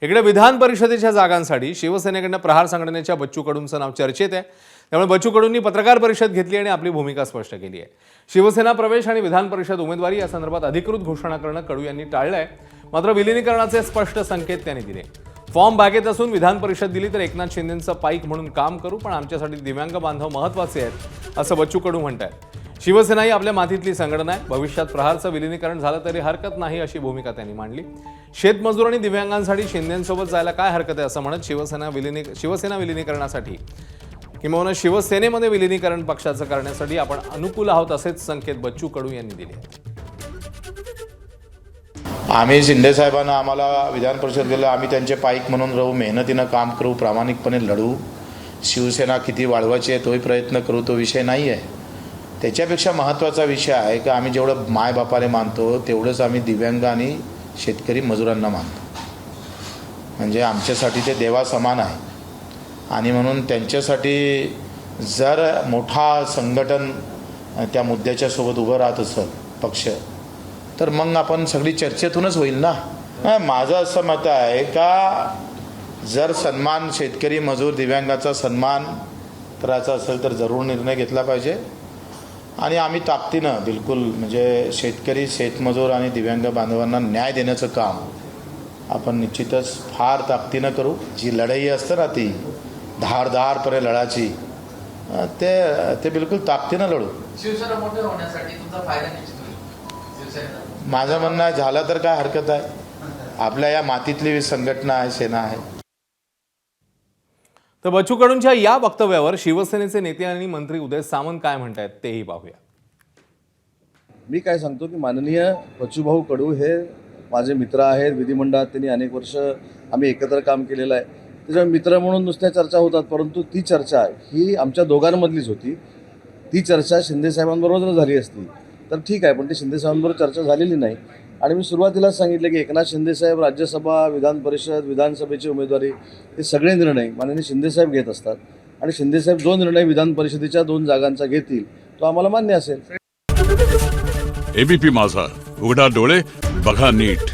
इकडे विधान परिषदेच्या जागांसाठी शिवसेनेकडून प्रहार संघटनेच्या बच्चू कडूंचं नाव चर्चेत आहे। त्यामुळे बच्चू कडूंनी पत्रकार परिषद घेतली आणि आपली भूमिका स्पष्ट केली आहे। शिवसेना प्रवेश आणि विधान परिषद उमेदवारी या संदर्भात अधिकृत घोषणा करणं कडू यांनी टाळलंय। मात्र विलीनीकरणाचे स्पष्ट संकेत त्यांनी दिले। फॉर्म बॅगेत असून विधान परिषद दिली तर एकनाथ शिंदेंचं पाईक म्हणून काम करू, पण आमच्यासाठी दिव्यांग बांधव महत्त्वाचे आहेत असं बच्चू कडू म्हणतात। शिवसेना ही आपल्या मातीतली संघटना आहे। भविष्यात प्रहारचं विलीनीकरण झालं तरी हरकत नाही अशी भूमिका त्यांनी मांडली। शेतमजूर आणि दिव्यांगांसाठी शिंदेंसोबत जायला काय हरकत आहे असं म्हणत शिवसेना विलीनीकरणासाठी किंवा शिवसेनेमध्ये विलीनीकरण पक्षाचं करण्यासाठी आपण अनुकूल आहोत असेच संकेत बच्चू कडू यांनी दिले। आम्ही शिंदे साहेबांना आम्हाला विधान परिषद गेलं, आम्ही त्यांचे पाईक म्हणून राहू, मेहनतीनं काम करू, प्रामाणिकपणे लढू। शिवसेना किती वाढवायची आहे तोही प्रयत्न करू, तो विषय नाही आहे। त्याच्यापेक्षा महत्त्वाचा विषय आहे की आम्ही जेवढं मायबापाने मानतो तेवढंच आम्ही दिव्यांग आणि शेतकरी मजुरांना मानतो। म्हणजे आमच्यासाठी ते देवा समान आहे आणि म्हणून त्यांच्यासाठी जर मोठा संघटन त्या मुद्द्याच्या सोबत उभं राहत असेल पक्ष, तर मग आपण सगळी चर्चेतूनच होईल ना। माझं असं मत आहे का जर सन्मान शेतकरी मजूर दिव्यांगाचा सन्मान करायचा असेल तर जरूर निर्णय घेतला पाहिजे आणि आम्ही ताकदीनं बिलकुल म्हणजे शेतकरी शेतमजूर आणि दिव्यांग बांधवांना न्याय देण्याचं काम आपण निश्चितच फार ताकदीनं करू। जी लढाई असते ना ती धारदारपणे लढायची, ते बिलकुल ताकदीनं लढू। शिवसेना मोठे होण्यासाठी तुमचा फायदा निश्चित होईल शिवसेनेला। माझं म्हणणं आहे झालं तर काय हरकत आहे, आपल्या या मातीतली संघटना आहे, सेना आहे। तर बच्चू कडूंच्या या वक्तव्यावर शिवसेनेचे नेते आणि मंत्री उदय सामंत काय म्हणतात तेही पाहूया। मी काय सांगतो की माननीय बच्चूभाऊ कडू हे माझे मित्र आहेत। विधिमंडळात त्यांनी अनेक वर्ष आम्ही एकत्र काम केलेलं आहे। त्याच्या मित्र म्हणून नुसत्या चर्चा होतात, परंतु ती चर्चा ही आमच्या दोघांमधलीच होती। ती चर्चा शिंदे साहेबांबरोबर जर झाली असती तर ठीक आहे, पण ती शिंदे साहेबांबरोबर चर्चा झालेली नाही। आणि मी सुरुवातीलाच सांगितलं की एकनाथ शिंदे साहेब राज्यसभा, विधान परिषद, विधानसभेची उमेदवारी हे सगळे निर्णय माननीय शिंदे साहेब घेत असतात आणि शिंदे साहेब जो निर्णय विधान परिषदेच्या 2 जागांचा घेतील तो आम्हाला मान्य असेल। एबीपी माझा, उघडा डोळे बघा नीट।